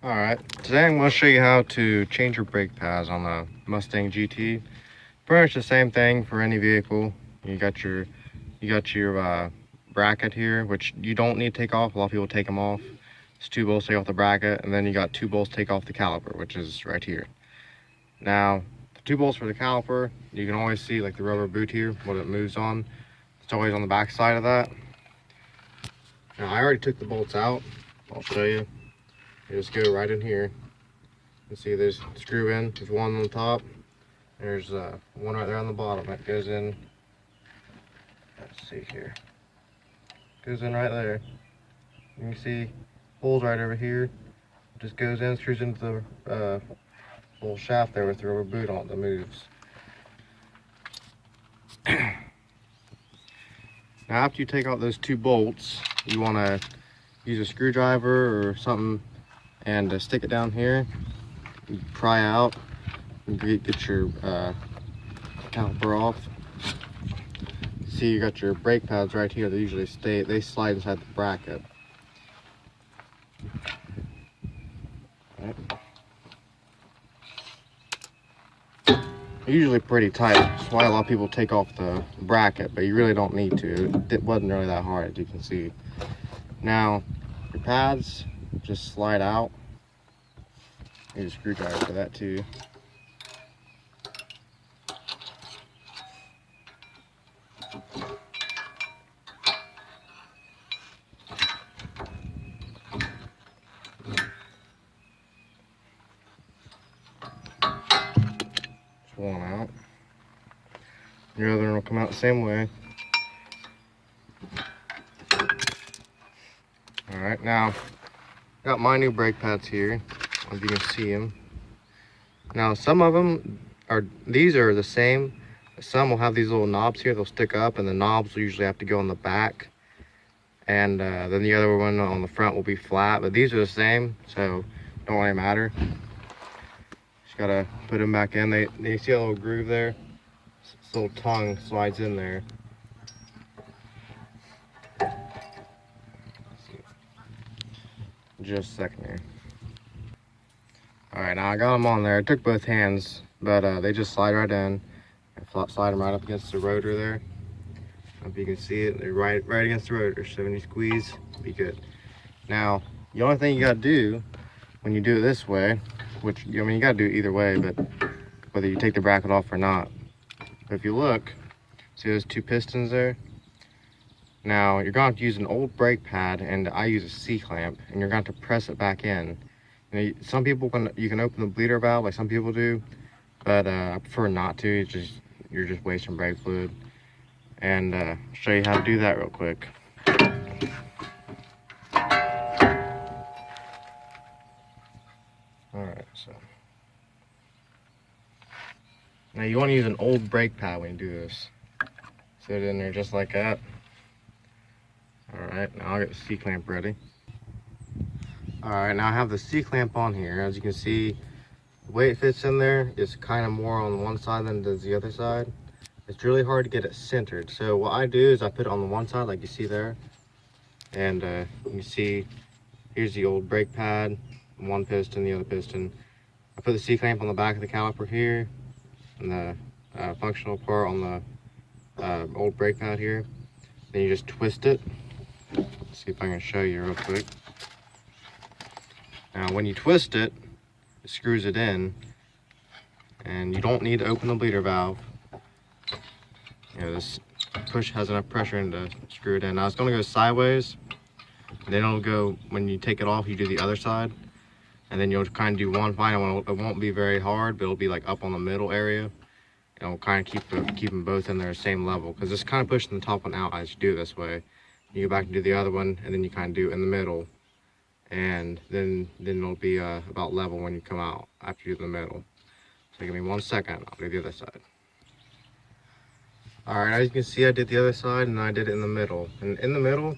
Alright, today I'm going to show you how to change your brake pads on the Mustang GT. Pretty much the same thing for any vehicle. You got your bracket here, which you don't need to take off. A lot of people take them off. It's 2 bolts take off the bracket, and then you got 2 bolts take off the caliper, which is right here. Now, the 2 bolts for the caliper, you can always see like the rubber boot here, what it moves on. It's always on the back side of that. Now, I already took the bolts out. I'll show you. You just go right in here. You can see there's a screw in. There's one on the top. There's one right there on the bottom that goes in. Let's see here. Goes in right there. You can see holes right over here. It just goes in, screws into the little shaft there with the rubber boot on it that moves. Now after you take out those 2 bolts, you want to use a screwdriver or something and stick it down here. You pry out and get your caliper off. See, you got your brake pads right here. They usually they slide inside the bracket. Right. They're usually pretty tight. That's why a lot of people take off the bracket, but you really don't need to. It wasn't really that hard, as you can see. Now, your pads just slide out. Use a screwdriver for that too. Just one out. Your other one will come out the same way. Alright, now got my new brake pads here. If you can see them. Now some of them these are the same. Some will have these little knobs here. They'll stick up, and the knobs will usually have to go on the back, and then the other one on the front will be flat. But these are the same, so don't really matter. Just gotta put them back in. They see a little groove there. This little tongue slides in there. Just a second here. Alright, now I got them on there. I took both hands, but they just slide right in. I slide them right up against the rotor there. If you can see it, they're right against the rotor. So when you squeeze, it'll be good. Now, the only thing you gotta do when you do it this way, which, I mean, you gotta do it either way, but whether you take the bracket off or not. But if you look, see those 2 pistons there? Now, you're going to have to use an old brake pad, and I use a C-clamp, and you're going to have to press it back in. You know, some people you can open the bleeder valve like some people do, but I prefer not to. You're just wasting brake fluid. And I'll show you how to do that real quick. Alright, so now you want to use an old brake pad when you do this. Sit it in there just like that. Alright, now I'll get the C-clamp ready. Alright, now I have the C-clamp on here. As you can see, the way it fits in there is kind of more on one side than it does the other side. It's really hard to get it centered. So what I do is I put it on the one side like you see there. And you can see, here's the old brake pad, one piston, the other piston. I put the C-clamp on the back of the caliper here, and the functional part on the old brake pad here. Then you just twist it. Let's see if I can show you real quick. Now when you twist it, it screws it in, and you don't need to open the bleeder valve. You know, this push has enough pressure in to screw it in. Now it's going to go sideways, and then it'll go, when you take it off, you do the other side, and then you'll kind of do one final one. It won't be very hard, but it'll be like up on the middle area. And we'll kind of keep them both in their same level, because it's kind of pushing the top one out as you do it this way. You go back and do the other one, and then you kind of do it in the middle, and then it'll be about level when you come out after you do the middle. So give me 1 second, I'll do the other side. Alright, as you can see, I did the other side and I did it in the middle. And in the middle,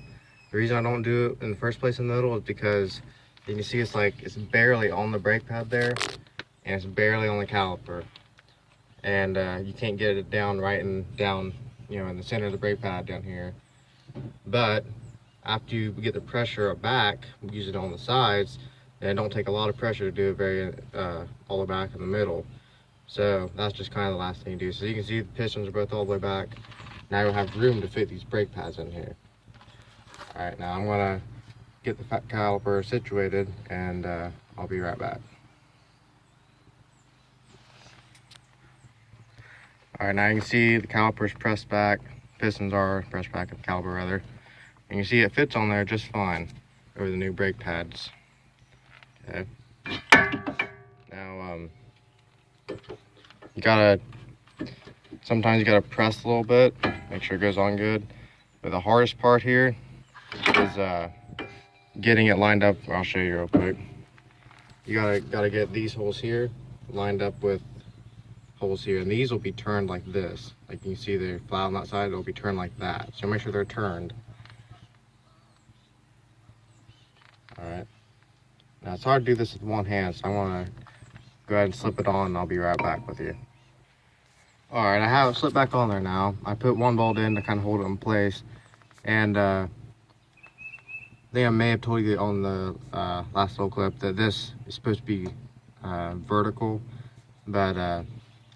the reason I don't do it in the first place in the middle is because you can see it's barely on the brake pad there, and it's barely on the caliper. And you can't get it down down, you know, in the center of the brake pad down here. But after you get the pressure back, use it on the sides, and it don't take a lot of pressure to do it very all the way back in the middle. So that's just kind of the last thing you do. So you can see the pistons are both all the way back. Now you'll have room to fit these brake pads in here. All right, now I'm gonna get the caliper situated, and I'll be right back. All right, now you can see the caliper's pressed back. Pistons are pressed back, the caliper rather. And you see it fits on there just fine over the new brake pads. Okay. Now, sometimes you gotta press a little bit, make sure it goes on good. But the hardest part here is getting it lined up. I'll show you real quick. You gotta get these holes here lined up with holes here, and these will be turned like this. Like you can see they're flat on that side, it'll be turned like that. So make sure they're turned. Alright. Now it's hard to do this with one hand, so I wanna go ahead and slip it on, and I'll be right back with you. Alright, I have it slipped back on there now. I put one bolt in to kind of hold it in place, and I think I may have told you on the last little clip that this is supposed to be vertical, but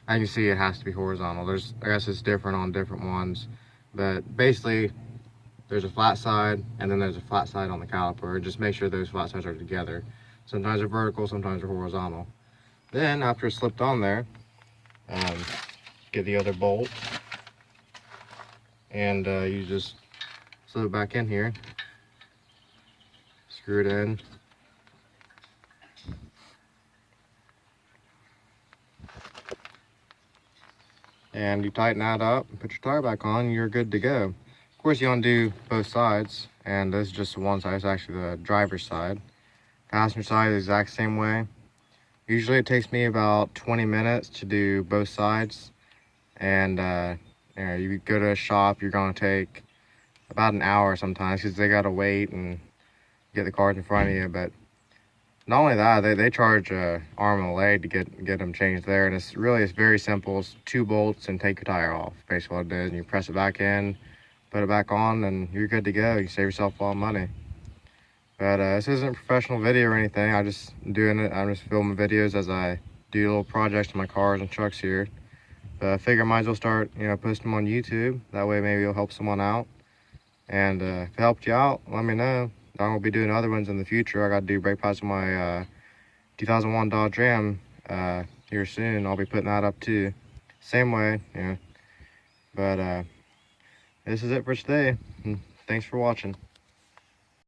I can see it has to be horizontal. I guess it's different on different ones, but basically there's a flat side and then there's a flat side on the caliper. Just make sure those flat sides are together. Sometimes they're vertical, sometimes they're horizontal. Then after it's slipped on there, get the other bolt, and you just slip it back in here, screw it in, and you tighten that up and put your tire back on, you're good to go. Of course, you want to do both sides, and this is just the one side. It's actually the driver's side. Passenger side the exact same way. Usually it takes me about 20 minutes to do both sides, and you know, you go to a shop, you're going to take about an hour sometimes because they got to wait and get the cars in front of you. But not only that, they charge an arm and a leg to get them changed there, and it's very simple. It's 2 bolts and take your tire off, basically what it is, and you press it back in, put it back on, and you're good to go. You save yourself a lot of money. But this isn't a professional video or anything. I'm just filming videos as I do little projects to my cars and trucks here. But I figure I might as well start, posting them on YouTube. That way maybe it'll help someone out. And if it helped you out, let me know. I'm going to be doing other ones in the future. I got to do brake pads on my 2001 Dodge Ram here soon. I'll be putting that up too. Same way, But this is it for today. Thanks for watching.